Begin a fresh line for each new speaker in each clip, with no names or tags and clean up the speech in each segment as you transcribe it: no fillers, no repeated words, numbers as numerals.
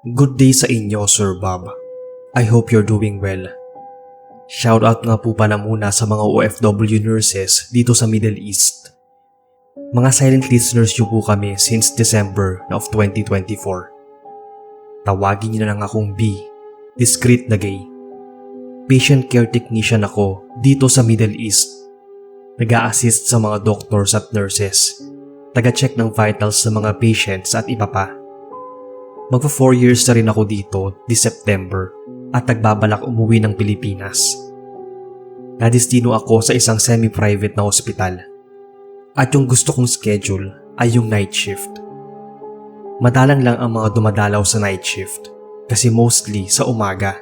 Good day sa inyo, Sir Bob. I hope you're doing well. Shoutout nga po pala muna sa mga OFW nurses dito sa Middle East. Mga silent listeners niyo po kami since December of 2024. Tawagin niyo na lang akong B, discreet na gay. Patient care technician ako dito sa Middle East. Nag-a-assist sa mga doctors at nurses. Taga-check ng vitals sa mga patients at iba pa. Magpa 4 years na rin ako dito this September at nagbabalak umuwi ng Pilipinas. Nadistino ako sa isang semi-private na ospital. At yung gusto kong schedule ay yung night shift. Madalang lang ang mga dumadalaw sa night shift kasi mostly sa umaga.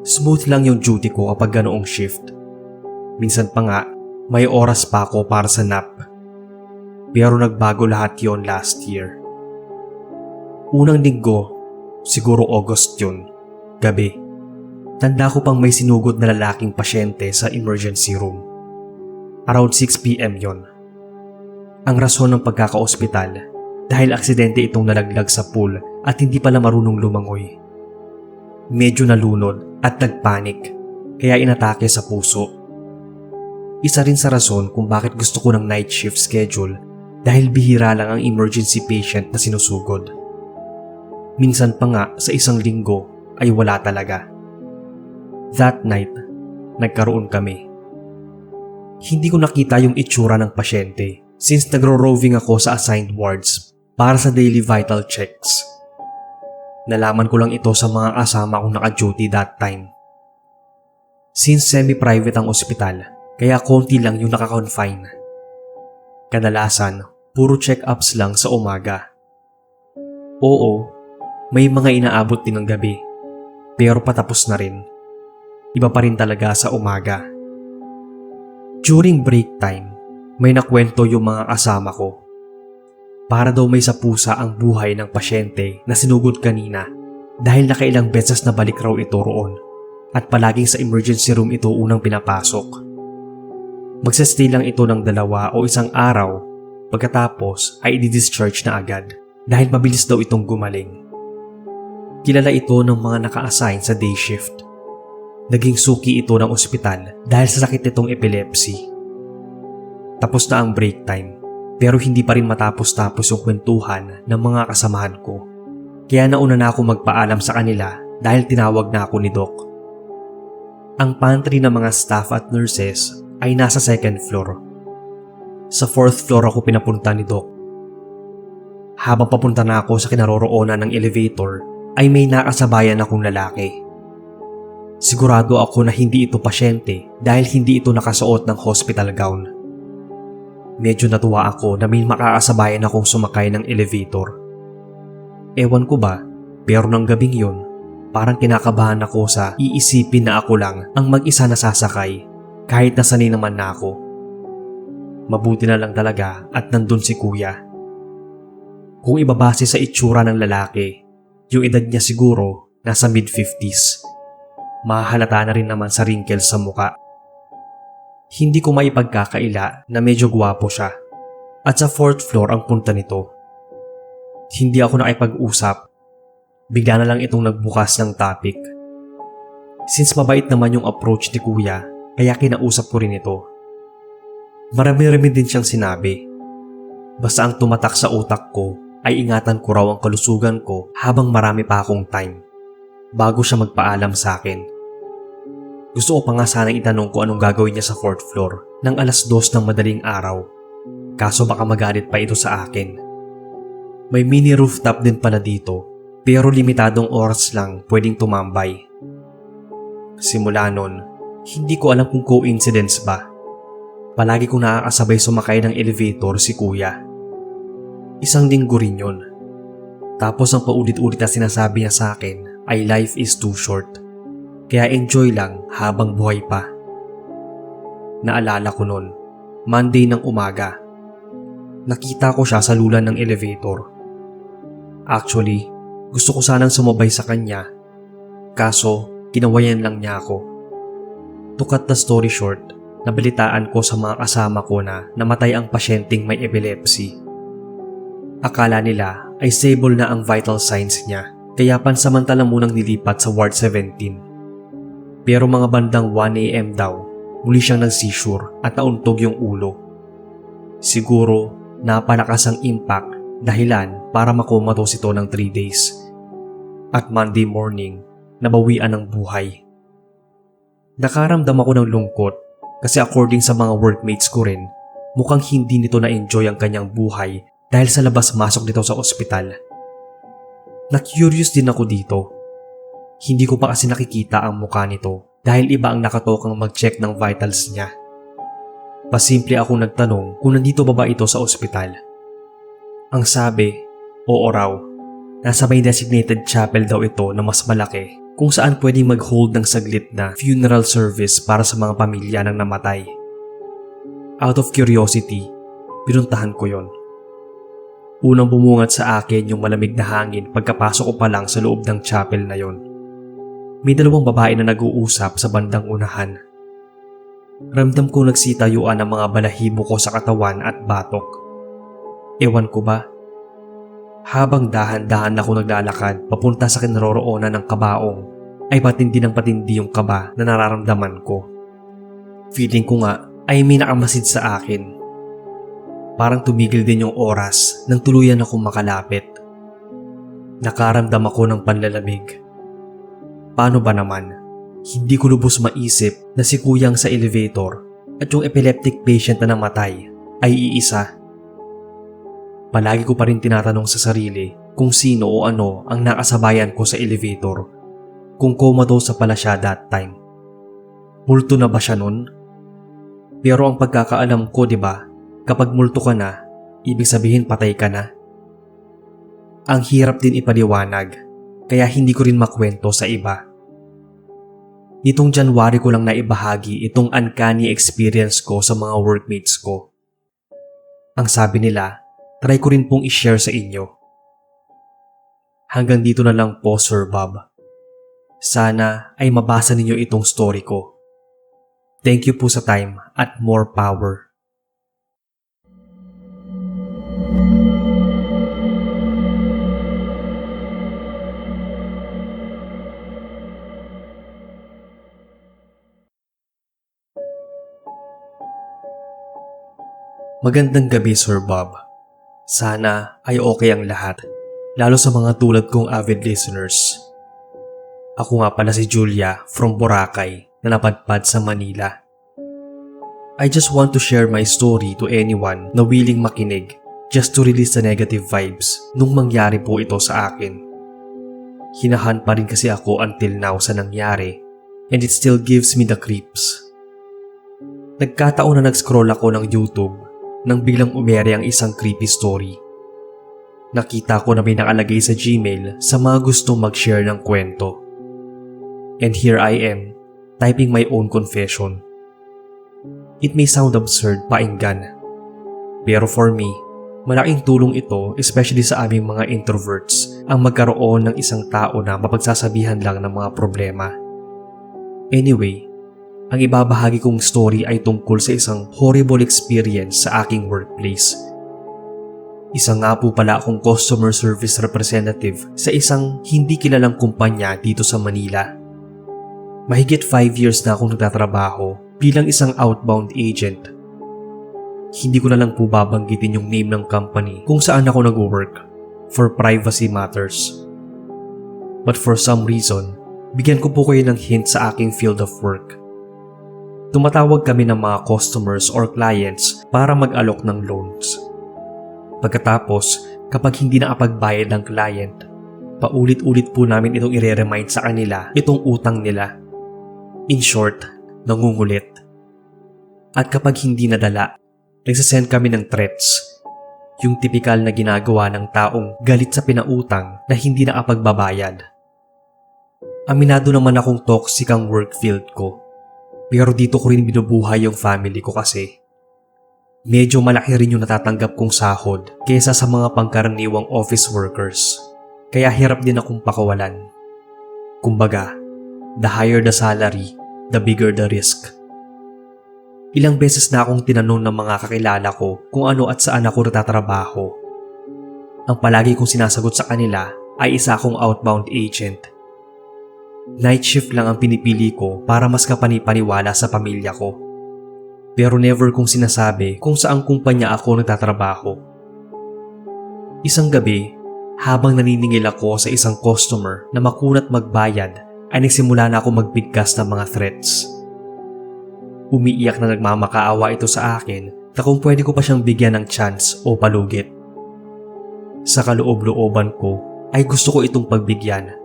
Smooth lang yung duty ko kapag ganoong shift. Minsan pa nga, may oras pa ako para sa nap. Pero nagbago lahat yon last year. Unang linggo, siguro August yun, gabi. Tanda ko pang may sinugod na lalaking pasyente sa emergency room. Around 6 p.m. yon. Ang rason ng pagkaka-ospital dahil aksidente itong nalaglag sa pool at hindi pala marunong lumangoy. Medyo nalunod at nagpanik kaya inatake sa puso. Isa rin sa rason kung bakit gusto ko ng night shift schedule dahil bihira lang ang emergency patient na sinusugod. Minsan pa nga sa isang linggo ay wala talaga. That night, nagkaroon kami. Hindi ko nakita yung itsura ng pasyente since nagro-roving ako sa assigned wards para sa daily vital checks. Nalaman ko lang ito sa mga kasama kong naka-duty that time. Since semi-private ang ospital, kaya konti lang yung naka-confine. Kadalasan, puro check-ups lang sa umaga. Oo, may mga inaabot din ng gabi, pero patapos na rin. Iba pa rin talaga sa umaga. During break time, may nakwento yung mga kasama ko. Para daw may sa pusa ang buhay ng pasyente na sinugod kanina dahil nakailang beses na balik raw ito roon at palaging sa emergency room ito unang pinapasok. Magsastay lang ito ng 2 o 1 araw pagkatapos ay i-discharge na agad dahil mabilis daw itong gumaling. Kilala ito ng mga naka-assign sa day shift. Naging suki ito ng ospital dahil sa sakit nitong epilepsy. Tapos na ang break time pero hindi pa rin matapos-tapos yung kwentuhan ng mga kasamahan ko. Kaya nauna na ako magpaalam sa kanila dahil tinawag na ako ni Doc. Ang pantry ng mga staff at nurses ay nasa 2nd floor. Sa 4th floor ako pinapunta ni Doc. Habang papunta na ako sa kinaroroonan ng elevator, ay may nakasabayan akong lalaki. Sigurado ako na hindi ito pasyente dahil hindi ito nakasuot ng hospital gown. Medyo natuwa ako na may makakasabayan akong sumakay ng elevator. Ewan ko ba, pero ng gabing yun, parang kinakabahan ako sa iisipin na ako lang ang mag-isa na sasakay kahit nasanay naman na ako. Mabuti na lang talaga at nandun si kuya. Kung ibabase sa itsura ng lalaki, yung edad niya siguro nasa mid-50s. Mahalata na rin naman sa wrinkles sa muka. Hindi ko maipagkakaila na medyo gwapo siya. At sa 4th floor ang punta nito. Hindi ako nakipag-usap. Bigla na lang itong nagbukas ng topic. Since mabait naman yung approach ni kuya, kaya kinausap ko rin ito. Marami-rami din siyang sinabi. Basta ang tumatak sa utak ko ay ingatan ko raw ang kalusugan ko habang marami pa akong time bago siya magpaalam sa akin. Gusto ko pa nga sanang itanong ko anong gagawin niya sa 4th floor ng 2:00 ng madaling araw. Kaso baka magalit pa ito sa akin. May mini rooftop din pala dito pero limitadong oras lang pwedeng tumambay. Simula nun, hindi ko alam kung coincidence ba. Palagi kong nakakasabay sumakay ng elevator si kuya. Isang linggo rin yun. Tapos ang paulit-ulit na sinasabi niya sa akin ay life is too short. Kaya enjoy lang habang buhay pa. Naalala ko nun, Monday ng umaga. Nakita ko siya sa lulan ng elevator. Actually, gusto ko sanang sumabay sa kanya. Kaso, kinawayan lang niya ako. To cut the story short, nabalitaan ko sa mga kasama ko na namatay ang pasyenteng may epilepsy. Akala nila ay stable na ang vital signs niya kaya pansamantala munang nilipat sa Ward 17. Pero mga bandang 1 AM daw, muli siyang nag-seizure at nauntog yung ulo. Siguro napalakas ang impact dahilan para makomatos ito ng 3 days. At Monday morning, nabawian ng buhay. Nakaramdam ako ng lungkot kasi according sa mga workmates ko rin, mukhang hindi nito na-enjoy ang kanyang buhay dahil sa labas-masok nito sa ospital. Na-curious din ako dito. Hindi ko pa kasi nakikita ang mukha nito dahil iba ang nakatokang mag-check ng vitals niya. Pasimple akong nagtanong kung nandito ba ito sa ospital. Ang sabi, oo raw. Nasa may designated chapel daw ito na mas malaki kung saan pwedeng mag-hold ng saglit na funeral service para sa mga pamilya ng namatay. Out of curiosity, pinuntahan ko yon. Unang bumungat sa akin yung malamig na hangin pagkapasok ko pa lang sa loob ng chapel na yon. May dalawang babae na nag-uusap sa bandang unahan. Ramdam ko nagsitayuan ang mga balahibo ko sa katawan at batok. Ewan ko ba? Habang dahan-dahan ako naglalakad papunta sa kinaroroonan ng kabaong, ay patindi ng patindi yung kaba na nararamdaman ko. Feeling ko nga ay may nakamasid sa akin. Parang tumigil din yung oras nang tuluyan akong makalapit. Nakaramdam ako ng panlalamig. Paano ba naman? Hindi ko lubos maisip na si kuyang sa elevator at yung epileptic patient na namatay ay iisa. Palagi ko pa rin tinatanong sa sarili kung sino o ano ang nakasabayan ko sa elevator, kung comatose pala siya that time. Multo na ba siya nun? Pero ang pagkakaalam ko, 'di ba? Kapag multo ka na, ibig sabihin patay ka na. Ang hirap din ipaliwanag, kaya hindi ko rin makwento sa iba. Nitong January ko lang naibahagi itong uncanny experience ko sa mga workmates ko. Ang sabi nila, try ko rin pong i-share sa inyo. Hanggang dito na lang po, Sir Bob. Sana ay mabasa ninyo itong story ko. Thank you po sa time at more power. Magandang gabi, Sir Bob. Sana ay okay ang lahat, lalo sa mga tulad kong avid listeners. Ako nga pala si Julia from Boracay na napadpad sa Manila. I just want to share my story to anyone na willing makinig just to release the negative vibes nung mangyari po ito sa akin. Hinahan pa rin kasi ako until now sa nangyari and it still gives me the creeps. Nagkataon na nag-scroll ako ng YouTube nang biglang umere ang isang creepy story. Nakita ko na may nakalagay sa Gmail sa mga gustong mag-share ng kwento. And here I am, typing my own confession. It may sound absurd painggan, pero for me, malaking tulong ito especially sa aming mga introverts ang magkaroon ng isang tao na mapagsasabihan lang ng mga problema. Anyway, ang ibabahagi kong story ay tungkol sa isang horrible experience sa aking workplace. Isa nga po pala akong customer service representative sa isang hindi kilalang kumpanya dito sa Manila. Mahigit 5 years na akong nagtatrabaho bilang isang outbound agent. Hindi ko na lang po babanggitin yung name ng company kung saan ako nag-work for privacy matters. But for some reason, bigyan ko po kayo ng hint sa aking field of work. Tumatawag kami ng mga customers or clients para mag-alok ng loans. Pagkatapos, kapag hindi nakapagbayad ng client, paulit-ulit po namin itong i-remind sa kanila itong utang nila. In short, nangungulit. At kapag hindi nadala, nagsasend kami ng threats. Yung tipikal na ginagawa ng taong galit sa pinautang na hindi nakapagbabayad. Aminado naman akong toxic ang work field ko. Pero dito ko rin binubuhay yung family ko kasi. Medyo malaki rin yung natatanggap kong sahod kaysa sa mga pangkaraniwang office workers. Kaya hirap din akong pakawalan. Kumbaga, the higher the salary, the bigger the risk. Ilang beses na akong tinanong ng mga kakilala ko kung ano at saan ako natatrabaho. Ang palagi kong sinasagot sa kanila ay isa akong outbound agent. Night shift lang ang pinipili ko para mas kapani-paniwala sa pamilya ko. Pero never kong sinasabi kung saang kumpanya ako nagtatrabaho. Isang gabi, habang naniningil ako sa isang customer na makunat magbayad, ay nagsimula na ako magbigkas ng mga threats. Umiiyak na nagmamakaawa ito sa akin na kung pwede ko pa siyang bigyan ng chance o palugit. Sa kaloob-looban ko ay gusto ko itong pagbigyan.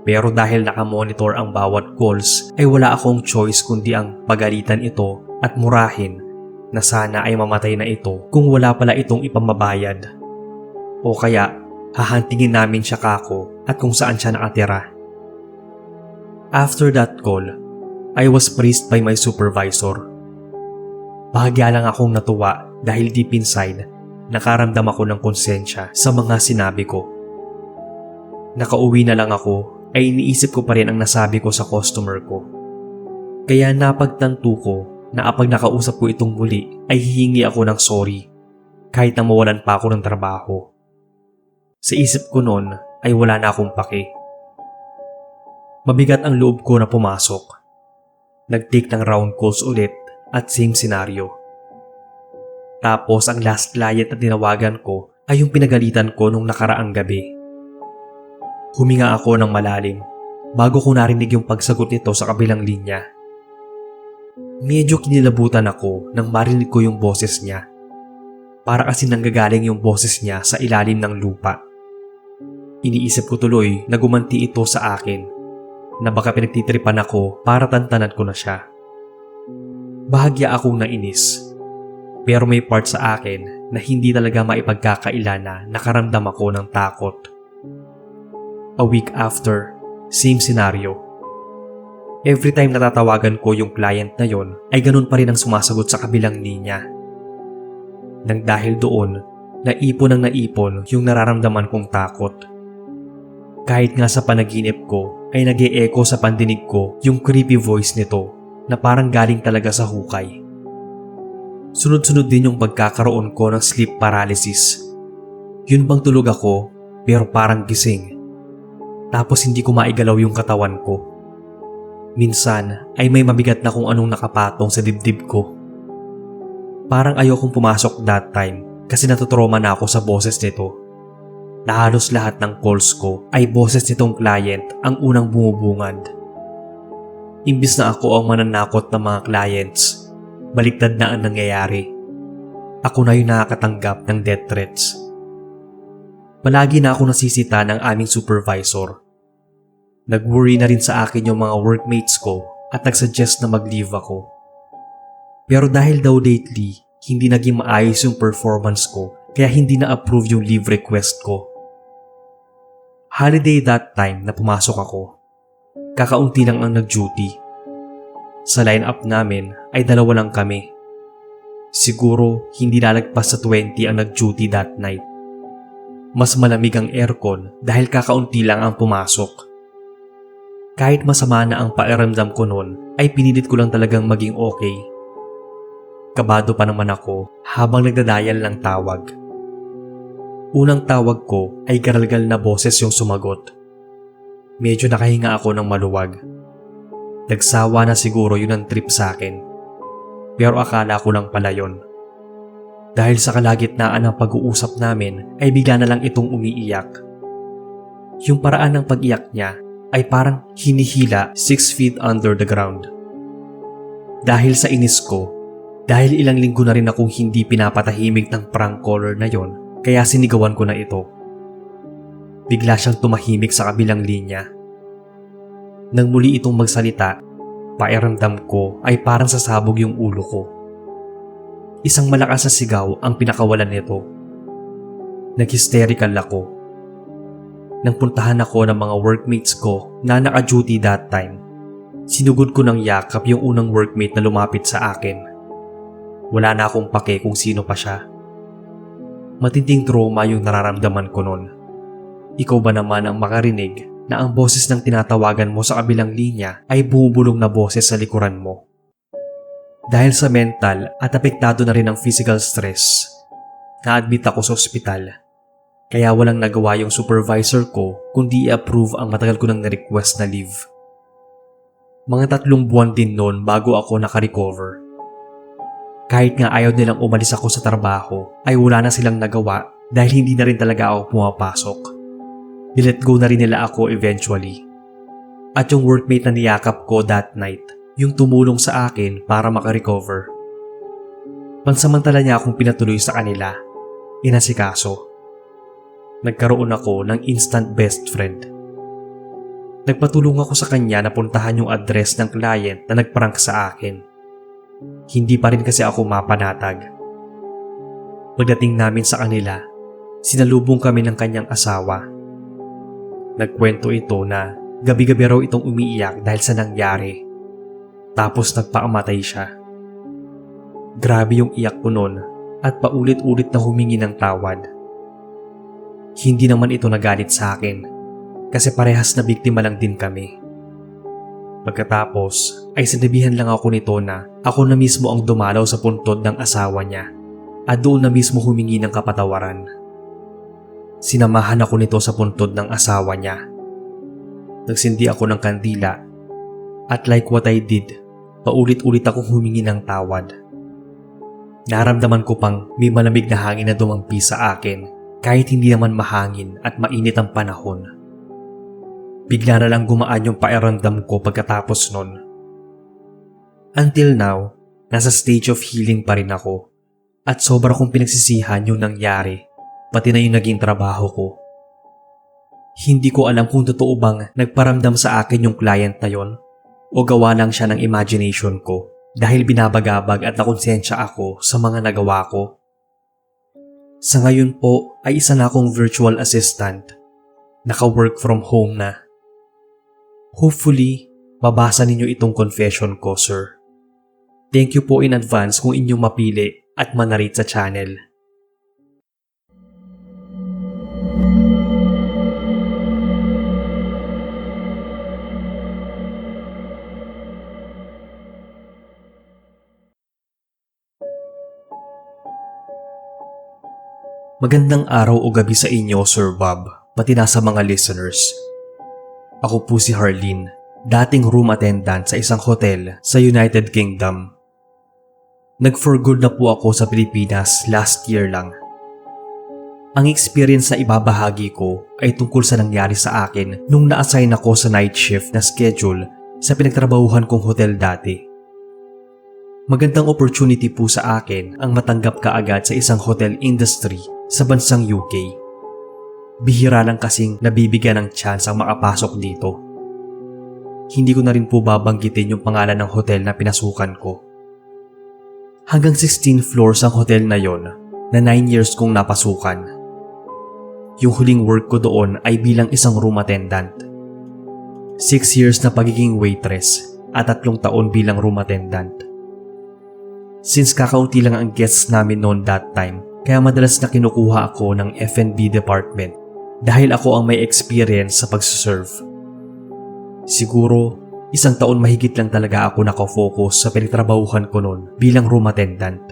Pero dahil nakamonitor ang bawat calls ay wala akong choice kundi ang pagalitan ito at murahin na sana ay mamatay na ito kung wala pala itong ipamabayad. O kaya hahantingin namin siya kako at kung saan siya nakatira. After that call, I was praised by my supervisor. Bahagya lang akong natuwa dahil deep inside, nakaramdam ako ng konsensya sa mga sinabi ko. Nakauwi na lang ako ay iniisip ko pa rin ang nasabi ko sa customer ko. Kaya napagtanto ko na kapag nakausap ko itong muli ay hihingi ako ng sorry kahit na mawalan pa ako ng trabaho. Sa isip ko noon ay wala na akong pake. Mabigat ang loob ko na pumasok. Nag-take ng round calls ulit at same scenario. Tapos ang last client na tinawagan ko ay yung pinagalitan ko nung nakaraang gabi. Huminga ako ng malalim bago ko narinig yung pagsagot nito sa kabilang linya. Medyo kinilabutan ako nang marinig ko yung boses niya. Para kasi nanggagaling yung boses niya sa ilalim ng lupa. Iniisip ko tuloy na gumanti ito sa akin na baka pinagtitripan ako para tantanan ko na siya. Bahagya akong nainis. Pero may part sa akin na hindi talaga maipagkakaila na nakaramdam ako ng takot. A week after, same scenario. Every time natatawagan ko yung client na yon ay ganun pa rin ang sumasagot sa kabilang linya. Nang dahil doon, naipon yung nararamdaman kong takot. Kahit nga sa panaginip ko ay nag-e-echo sa pandinig ko yung creepy voice nito na parang galing talaga sa hukay. Sunod-sunod din yung pagkakaroon ko ng sleep paralysis. Yun bang tulog ako pero parang gising. Tapos hindi ko maigalaw yung katawan ko. Minsan ay may mabigat na kung anong nakapatong sa dibdib ko. Parang ayokong pumasok that time kasi natutroma na ako sa boses nito. Na halos lahat ng calls ko ay boses nitong client ang unang bumubungad. Imbis na ako ang mananakot ng mga clients, baliktad na ang nangyayari. Ako na yung nakakatanggap ng death threats. Palagi na ako nasisita ng aming supervisor. Nag-worry na rin sa akin yung mga workmates ko at nag-suggest na mag-leave ako. Pero dahil daw lately, hindi naging maayos yung performance ko kaya hindi na-approve yung leave request ko. Holiday that time na pumasok ako. Kakaunti lang ang nag-duty. Sa line-up namin ay 2 lang kami. Siguro hindi lalagpas sa 20 ang nag-duty that night. Mas malamig ang aircon dahil kakaunti lang ang pumasok. Kahit masama na ang pakiramdam ko noon ay pinilit ko lang talagang maging okay. Kabado pa naman ako habang nagdadial ng tawag. Unang tawag ko ay garalgal na boses yung sumagot. Medyo nakahinga ako ng maluwag. Nagsawa na siguro yun ang trip sa akin. Pero akala ko lang pala yun. Dahil sa kalagitnaan ng pag-uusap namin ay bigla na lang itong umiiyak. Yung paraan ng pag-iyak niya ay parang hinihila 6 feet under the ground. Dahil sa inis ko, dahil ilang linggo na rin akong hindi pinapatahimik ng prank caller na yon, kaya sinigawan ko na ito. Bigla siyang tumahimik sa kabilang linya. Nang muli itong magsalita, pakiramdam ko ay parang sasabog yung ulo ko. Isang malakas na sigaw ang pinakawalan nito. Nag-hysterical ako. Nang puntahan ako ng mga workmates ko na naka-duty that time, sinugod ko ng yakap yung unang workmate na lumapit sa akin. Wala na akong pake kung sino pa siya. Matinding trauma yung nararamdaman ko noon. Ikaw ba naman ang makarinig na ang boses ng tinatawagan mo sa kabilang linya ay bumubulong na boses sa likuran mo? Dahil sa mental at apektado na rin ang physical stress, na-admit ako sa ospital. Kaya walang nagawa yung supervisor ko kundi i-approve ang matagal ko nang na-request na leave. Mga 3 buwan din noon bago ako naka-recover. Kahit nga ayaw nilang umalis ako sa trabaho ay wala na silang nagawa dahil hindi na rin talaga ako pumapasok. Nilet go na rin nila ako eventually. At yung workmate na niyakap ko that night, yung tumulong sa akin para maka-recover. Pansamantala niya akong pinatuloy sa kanila. Inasikaso. Nagkaroon ako ng instant best friend. Nagpatulong ako sa kanya na puntahan yung address ng client na nagprank sa akin. Hindi pa rin kasi ako mapanatag. Pagdating namin sa kanila, sinalubong kami ng kanyang asawa. Nagkwento ito na gabi-gabi raw itong umiiyak dahil sa nangyari. Tapos nagpaamatay siya. Grabe yung iyak ko noon at paulit-ulit na humingi ng tawad. Hindi naman ito nagalit sa akin kasi parehas na biktima lang din kami. Pagkatapos ay sinabihan lang ako nito na ako na mismo ang dumalaw sa puntod ng asawa niya at doon na mismo humingi ng kapatawaran. Sinamahan ako nito sa puntod ng asawa niya. Nagsindi ako ng kandila at like what I did, paulit-ulit akong humingi ng tawad. Naramdaman ko pang may malamig na hangin na dumampi sa akin kahit hindi naman mahangin at mainit ang panahon. Bigla na lang gumaan yung pakiramdam ko pagkatapos nun. Until now, nasa stage of healing pa rin ako at sobra kong pinagsisihan yung nangyari, pati na yung naging trabaho ko. Hindi ko alam kung totoo bang nagparamdam sa akin yung client na yon o gawa lang siya ng imagination ko dahil binabagabag at nakonsensya ako sa mga nagawa ko. Sa ngayon po ay isa na akong virtual assistant. Naka-work from home na. Hopefully, mabasa ninyo itong confession ko, sir. Thank you po in advance kung inyong mapili at manarate sa channel. Magandang araw o gabi sa inyo, Sir Bob, pati na sa mga listeners. Ako po si Harleen, dating room attendant sa isang hotel sa United Kingdom. Nag-for good na po ako sa Pilipinas last year lang. Ang experience na ibabahagi ko ay tungkol sa nangyari sa akin nung na-assign ako sa night shift na schedule sa pinagtrabahuhan kong hotel dati. Magandang opportunity po sa akin ang matanggap kaagad sa isang hotel industry sa bansang UK. Bihira lang kasing nabibigyan ng chance ang makapasok dito. Hindi ko na rin po babanggitin yung pangalan ng hotel na pinasukan ko. Hanggang 16 floors ang hotel na yon na 9 years kong napasukan. Yung huling work ko doon ay bilang isang room attendant. 6 years na pagiging waitress at 3 taon bilang room attendant. Since kakaunti lang ang guests namin noon that time, kaya madalas na kinukuha ako ng F&B department dahil ako ang may experience sa pagsuserve. Siguro, 1 taon mahigit lang talaga ako nakafocus sa pinagtrabahuhan ko noon bilang room attendant.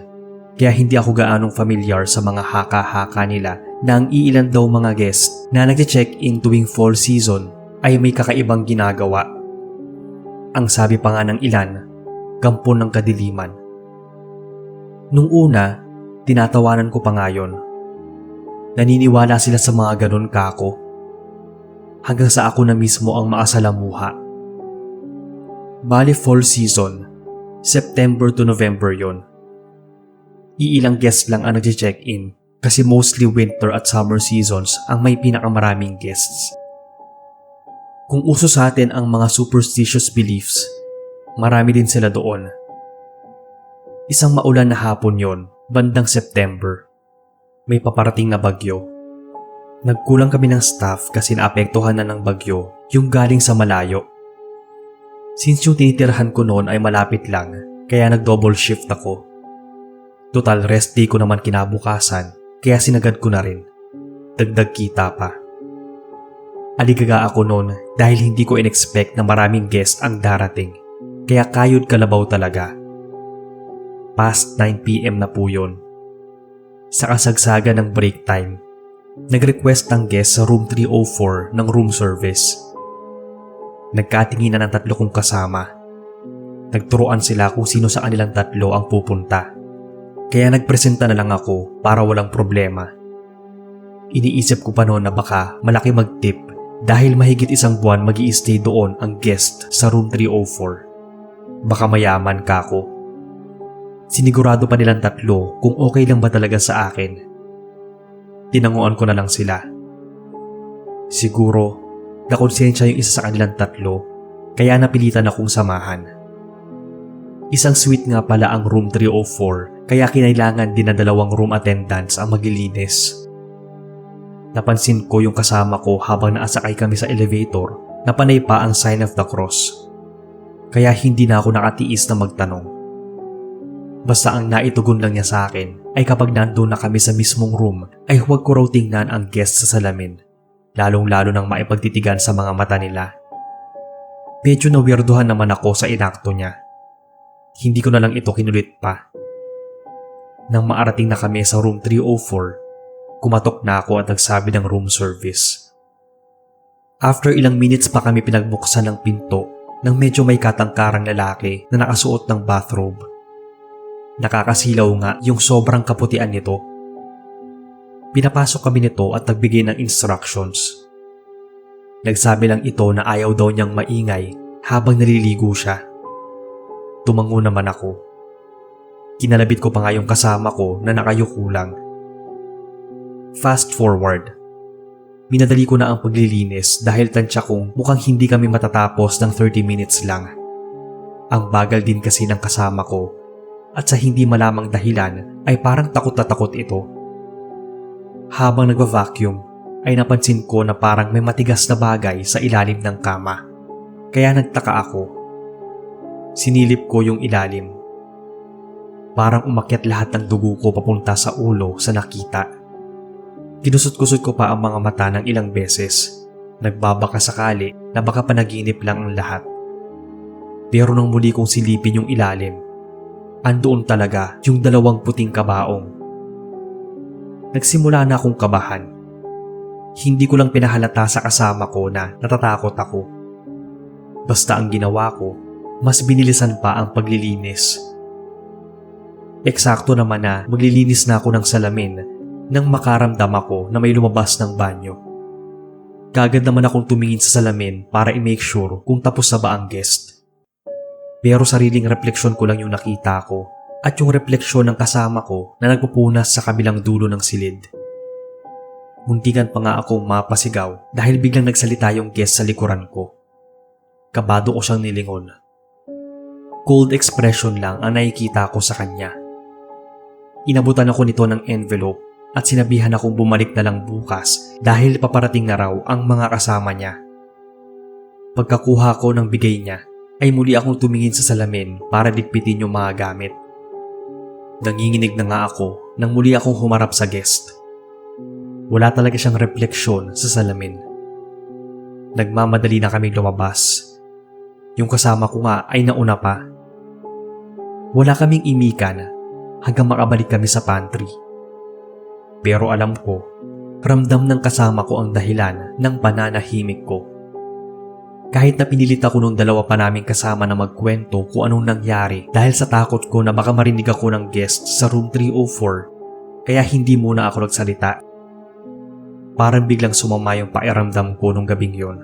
Kaya hindi ako gaanong familiar sa mga haka-haka nila na ang iilan daw mga guest na nag-check-in tuwing fall season ay may kakaibang ginagawa. Ang sabi pa nga ng ilan, kampo ng kadiliman. Nung una, tinatawanan ko pa nga yun. Naniniwala sila sa mga ganon kako. Hanggang sa ako na mismo ang maasalamuha. Bali fall season, September to November yon. Iilang guests lang ang nag-check-in kasi mostly winter at summer seasons ang may pinakamaraming guests. Kung uso sa atin ang mga superstitious beliefs, marami din sila doon. Isang maulan na hapon yon, bandang September. May paparating na bagyo. Nagkulang kami ng staff kasi naapektuhan na ng bagyo yung galing sa malayo. Since yung tinitirhan ko noon ay malapit lang, kaya nag-double shift ako. Total rest day ko naman kinabukasan, kaya sinagad ko na rin. Dagdag kita pa. Aligaga ako noon dahil hindi ko in-expect na maraming guest ang darating, kaya kayod kalabaw talaga. Past 9 PM na po yun. Sa kasagsagan ng break time, Nag-request ang guest sa room 304 ng room service. Nagkatinginan ng tatlo kong kasama. Nagturuan sila kung sino sa kanilang tatlo ang pupunta. Kaya nagpresenta na lang ako para walang problema. Iniisip ko pa noon na baka malaki mag-tip dahil mahigit isang buwan mag-i-stay doon ang guest sa room 304. Baka mayaman ka ako. Sinigurado pa nilang tatlo kung okay lang ba talaga sa akin. Tinanguan ko na lang sila. Siguro, nakonsensya yung isa sa kanilang tatlo kaya napilitan akong samahan. Isang suite nga pala ang room 304 kaya kinailangan din na dalawang room attendants ang maglilinis. Napansin ko yung kasama ko habang naasakay kami sa elevator na panay pa ang sign of the cross. Kaya hindi na ako nakatiis na magtanong. Basta ang naitugon lang niya sa akin ay kapag nandoon na kami sa mismong room ay huwag ko raw tingnan ang guest sa salamin, lalong-lalo nang maipagtitigan sa mga mata nila. Medyo nawirduhan naman ako sa inakto niya. Hindi ko na lang ito kinulit pa. Nang maarating na kami sa room 304, kumatok na ako at nagsabi ng room service. After ilang minutes pa kami pinagbuksan ng pinto ng medyo may katangkarang lalaki na nakasuot ng bathrobe. Nakakasilaw nga yung sobrang kaputian nito. Pinapasok kami nito at nagbigay ng instructions. Nagsabi lang ito na ayaw daw niyang maingay habang naliligo siya. Tumango naman ako. Kinalabit ko pa nga yung kasama ko na nakayuko lang. Fast forward. Minadali ko na ang paglilinis dahil tansya kong mukhang hindi kami matatapos ng 30 minutes lang. Ang bagal din kasi ng kasama ko at sa hindi malamang dahilan ay parang takot na takot ito. Habang nagva-vacuum ay napansin ko na parang may matigas na bagay sa ilalim ng kama. Kaya nagtaka ako. Sinilip ko yung ilalim. Parang umakyat lahat ng dugo ko papunta sa ulo sa nakita. Kinusot-kusot ko pa ang mga mata ng ilang beses. Nagbabaka sakali na baka panaginip lang ang lahat. Pero nang muli kong silipin yung ilalim, andoon talaga yung dalawang puting kabaong. Nagsimula na akong kabahan. Hindi ko lang pinahalata sa kasama ko na natatakot ako. Basta ang ginawa ko, mas binilisan pa ang paglilinis. Eksakto naman na maglilinis na ako ng salamin nang makaramdam ako na may lumabas ng banyo. Kagad naman akong tumingin sa salamin para i-make sure kung tapos na ba ang guest. Pero sariling refleksyon ko lang yung nakita ko at yung refleksyon ng kasama ko na nagpupunas sa kabilang dulo ng silid. Muntikan pa nga akong mapasigaw dahil biglang nagsalita yung guest sa likuran ko. Kabado ko siyang nilingon. Cold expression lang ang nakikita ko sa kanya. Inabutan ako nito ng envelope at sinabihan akong bumalik na lang bukas dahil paparating na raw ang mga kasama niya. Pagkakuha ko ng bigay niya ay muli akong tumingin sa salamin para ligpitin yung mga gamit. Nanginginig na nga ako nang muli akong humarap sa guest. Wala talaga siyang refleksyon sa salamin. Nagmamadali na kaming lumabas. Yung kasama ko nga ay nauna pa. Wala kaming imikan hanggang makabalik kami sa pantry. Pero alam ko, ramdam ng kasama ko ang dahilan ng pananahimik ko. Kahit na pinilit ako nung dalawa pa naming kasama na magkwento kung anong nangyari dahil sa takot ko na baka marinig ako ng guest sa room 304, kaya hindi muna ako nagsalita. Parang biglang sumama yung pakiramdam ko nung gabing yon.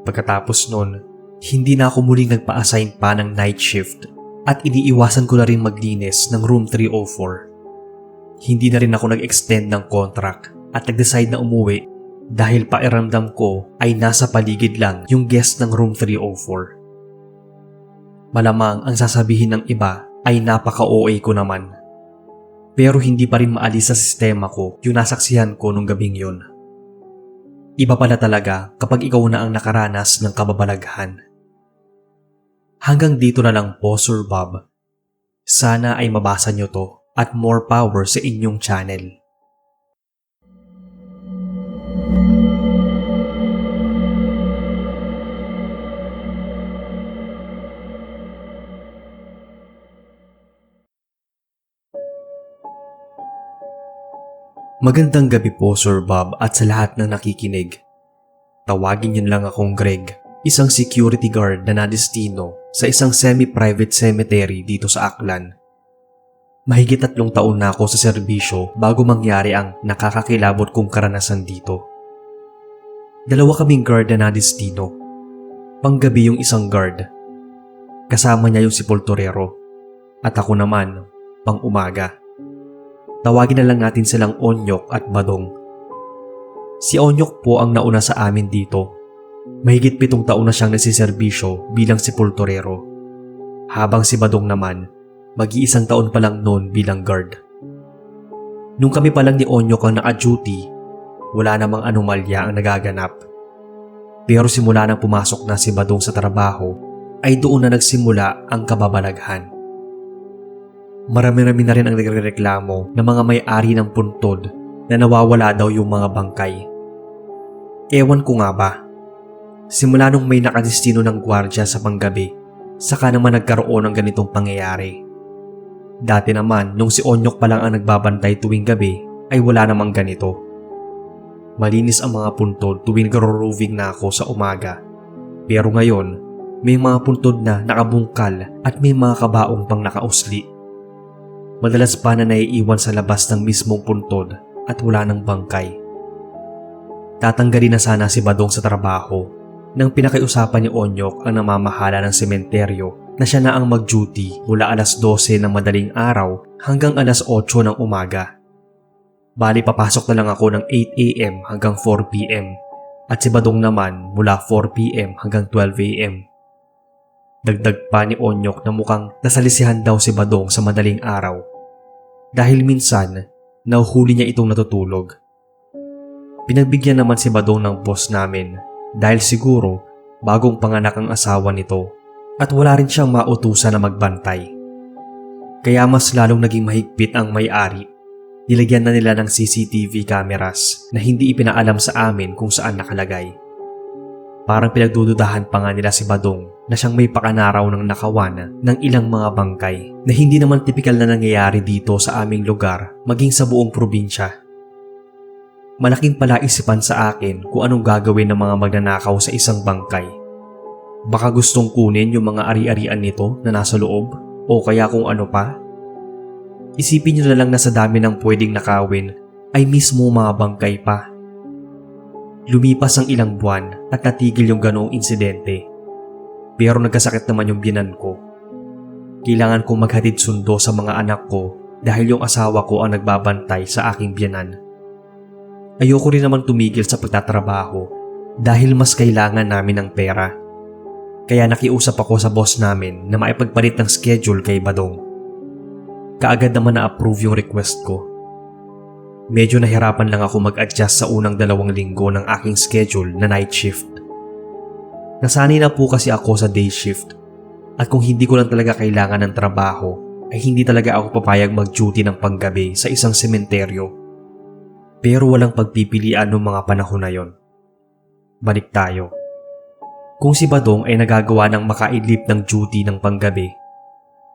Pagkatapos nun, hindi na ako muling nagpa-assign pa ng night shift at iniiwasan ko na rin maglinis ng room 304. Hindi na rin ako nag-extend ng contract at nag-decide na umuwi dahil pakiramdam ko ay nasa paligid lang yung guest ng room 304. Malamang ang sasabihin ng iba ay napaka-OA ko naman. Pero hindi pa rin maalis sa sistema ko yung nasaksihan ko nung gabing yun. Iba pala talaga kapag ikaw na ang nakaranas ng kababalaghan. Hanggang dito na lang po, Sir Bob. Sana ay mabasa nyo to at more power sa inyong channel. Magandang gabi po Sir Bob at sa lahat ng nakikinig. Tawagin niyo lang akong Greg, isang security guard na nadestino sa isang semi-private cemetery dito sa Aklan. Mahigit 3 taon na ako sa serbisyo bago mangyari ang nakakakilabot kong karanasan dito. 2 kaming guard na nadestino. Panggabi yung isang guard. Kasama niya yung sepulturero. At ako naman, pang umaga. Tawagin na lang natin silang Onyok at Badong. Si Onyok po ang nauna sa amin dito. Mahigit 7 taon na siyang nagsiserbisyo bilang sepulturero. Habang si Badong naman, mag-1 taon pa lang noon bilang guard. Nung kami pa lang ni Onyok ang naka-duty, wala namang anomalya ang nagaganap. Pero simula nang pumasok na si Badong sa trabaho, ay doon na nagsimula ang kababalaghan. Marami-rami na rin ang nagrereklamo ng mga may-ari ng puntod na nawawala daw yung mga bangkay. Ewan ko nga ba. Simula nung may nakadestino ng gwardya sa panggabi, saka naman nagkaroon ng ganitong pangyayari. Dati naman, nung si Onyok pa lang ang nagbabantay tuwing gabi, ay wala namang ganito. Malinis ang mga puntod tuwing nagro-roving na ako sa umaga. Pero ngayon, may mga puntod na nakabungkal at may mga kabaong pang nakausli. Madalas pa na naiiwan sa labas ng mismong puntod at wala ng bangkay. Tatanggalin na sana si Badong sa trabaho nang pinakiusapan ni Onyok ang namamahala ng sementeryo na siya na ang mag-duty mula alas 12 ng madaling araw hanggang alas 8 ng umaga. Bali papasok na lang ako ng 8 AM hanggang 4 PM at si Badong naman mula 4 PM hanggang 12 AM. Dagdag pa ni Onyok na mukhang nasalisihan daw si Badong sa madaling araw. Dahil minsan, nahuhuli niya itong natutulog. Pinagbigyan naman si Badong ng boss namin dahil siguro bagong panganak ang asawa nito at wala rin siyang mautusan na magbantay. Kaya mas lalong naging mahigpit ang may-ari. Nilagyan na nila ng CCTV cameras na hindi ipinaalam sa amin kung saan nakalagay. Parang pinagdududahan pa nga nila si Badong na siyang may pakanaraw ng nakawan ng ilang mga bangkay na hindi naman tipikal na nangyayari dito sa aming lugar maging sa buong probinsya. Malaking palaisipan sa akin kung anong gagawin ng mga magnanakaw sa isang bangkay. Baka gustong kunin yung mga ari-arian nito na nasa loob o kaya kung ano pa. Isipin nyo na lang na sa dami ng pwedeng nakawin ay mismo mga bangkay pa. Lumipas ang ilang buwan at natigil yung ganoong insidente. Pero nagkasakit naman yung biyenan ko. Kailangan kong maghatid sundo sa mga anak ko dahil yung asawa ko ang nagbabantay sa aking biyenan. Ayoko rin naman tumigil sa pagtatrabaho dahil mas kailangan namin ng pera. Kaya nakiusap ako sa boss namin na maipagpalit ng schedule kay Badong. Kaagad naman na-approve yung request ko. Medyo nahirapan lang ako mag-adjust sa unang 2 linggo ng aking schedule na night shift. Nasanay na po kasi ako sa day shift at kung hindi ko lang talaga kailangan ng trabaho ay hindi talaga ako papayag mag-duty ng panggabi sa isang sementeryo. Pero walang pagpipilian ng mga panahon na yon. Balik tayo. Kung si Badong ay nagagawa ng makaidlip ng duty ng panggabi,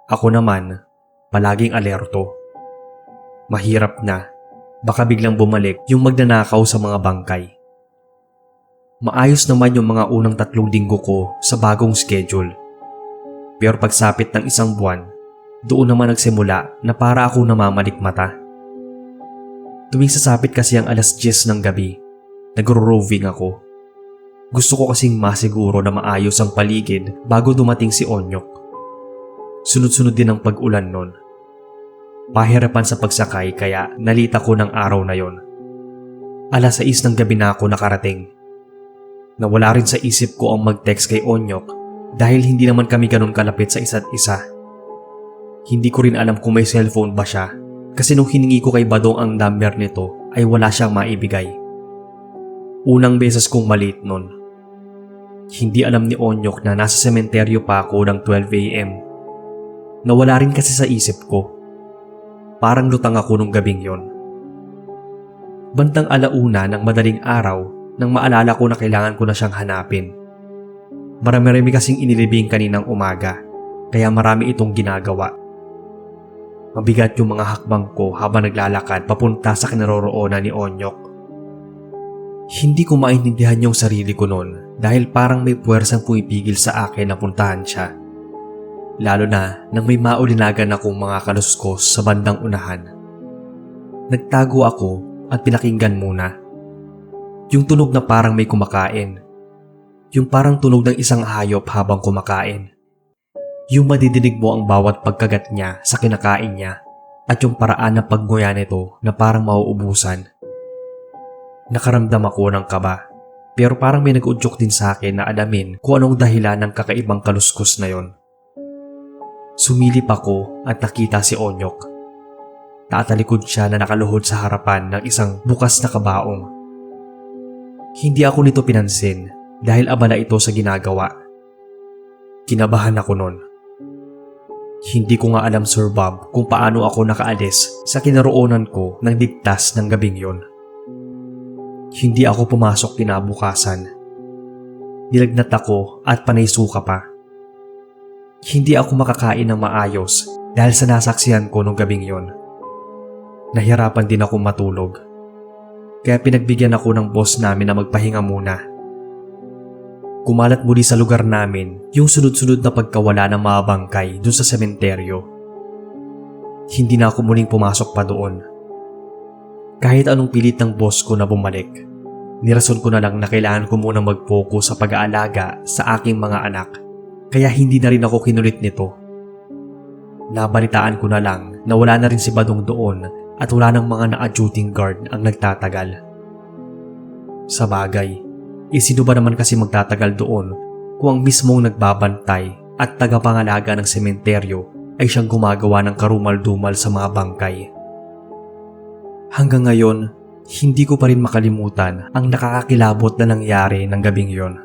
ako naman palaging alerto. Mahirap na. Baka biglang bumalik yung magnanakaw sa mga bangkay. Maayos naman yung mga unang 3 linggo ko sa bagong schedule. Pero pagsapit ng 1 buwan, doon naman nagsimula na para ako namamalikmata. Tuwing sasapit kasi ang alas 10 ng gabi, nagro-roving ako. Gusto ko kasing masiguro na maayos ang paligid bago dumating si Onyok. Sunod-sunod din ang pag-ulan nun. Pahirapan sa pagsakay kaya nalita ko ng araw na yon. Alas 6 ng gabi na ako nakarating. Nawala rin sa isip ko ang mag-text kay Onyok dahil hindi naman kami ganun kalapit sa isa't isa. Hindi ko rin alam kung may cellphone ba siya kasi nung hiningi ko kay Badong ang number nito ay wala siyang maibigay. Unang beses kong malit nun. Hindi alam ni Onyok na nasa sementeryo pa ako ng 12 AM. Nawala rin kasi sa isip ko. Parang lutang ako nung gabing yon. Bandang 1:00 ng madaling araw nang maalala ko na kailangan ko na siyang hanapin. Marami-rami kasing inilibing kaninang umaga, kaya marami itong ginagawa. Mabigat yung mga hakbang ko habang naglalakad papunta sa kinaroroonan ni Onyok. Hindi ko maintindihan yung sarili ko noon dahil parang may puwersang pumipigil sa akin na puntahan siya. Lalo na nang may maulinagan akong mga kaluskos sa bandang unahan. Nagtago ako at pinakinggan muna. Yung tunog na parang may kumakain. Yung parang tunog ng isang hayop habang kumakain. Yung madidinig mo ang bawat pagkagat niya sa kinakain niya at yung paraan ng pagnguya nito na parang mauubusan. Nakaramdam ako ng kaba pero parang may nag-udyok din sa akin na alamin kung anong dahilan ng kakaibang kaluskos na yon. Sumilip ako at nakita si Onyok. Taatalikod siya na nakaluhod sa harapan ng isang bukas na kabaong. Hindi ako nito pinansin dahil abala ito sa ginagawa. Kinabahan ako noon. Hindi ko nga alam, Sir Bob, kung paano ako nakaalis sa kinaroonan ko ng ligtas ng gabing yon. Hindi ako pumasok kinabukasan. Nilagnat ako at panay suka pa. Hindi ako makakain ng maayos dahil sa nasaksihan ko nung gabing yon. Nahirapan din ako matulog. Kaya pinagbigyan ako ng boss namin na magpahinga muna. Kumalat muli sa lugar namin yung sunod-sunod na pagkawala ng mga bangkay dun sa sementeryo. Hindi na ako muling pumasok pa doon. Kahit anong pilit ng boss ko na bumalik, nirason ko na lang na kailangan ko muna mag-focus sa pag-aalaga sa aking mga anak, kaya hindi na rin ako kinulit nito. Nabalitaan ko na lang na wala na rin si Badong doon at wala nang mga na-adjuting guard ang nagtatagal. Sa bagay, sino ba naman kasi magtatagal doon kung ang mismong nagbabantay at tagapangalaga ng sementeryo ay siyang gumagawa ng karumal-dumal sa mga bangkay. Hanggang ngayon, hindi ko pa rin makalimutan ang nakakakilabot na nangyari ng gabing yon.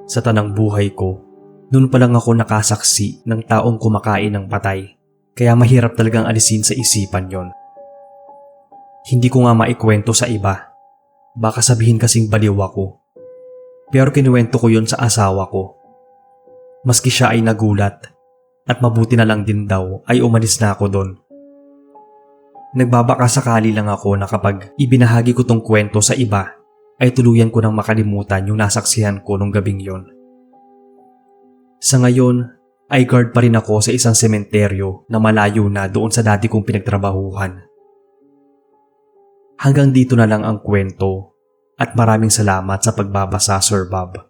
Sa tanang buhay ko, noon pa lang ako nakasaksi ng taong kumakain ng patay, kaya mahirap talagang alisin sa isipan yon. Hindi ko nga maikwento sa iba. Baka sabihin kasing baliw ako. Pero kinuwento ko yon sa asawa ko. Maski siya ay nagulat at mabuti na lang din daw ay umalis na ako doon. Nagbabaka sakali lang ako na kapag ibinahagi ko tong kwento sa iba ay tuluyan ko nang makalimutan yung nasaksihan ko nung gabing yon. Sa ngayon ay guard pa rin ako sa isang sementeryo na malayo na doon sa dati kong pinagtrabahuhan. Hanggang dito na lang ang kwento at maraming salamat sa pagbabasa, Sir Bob.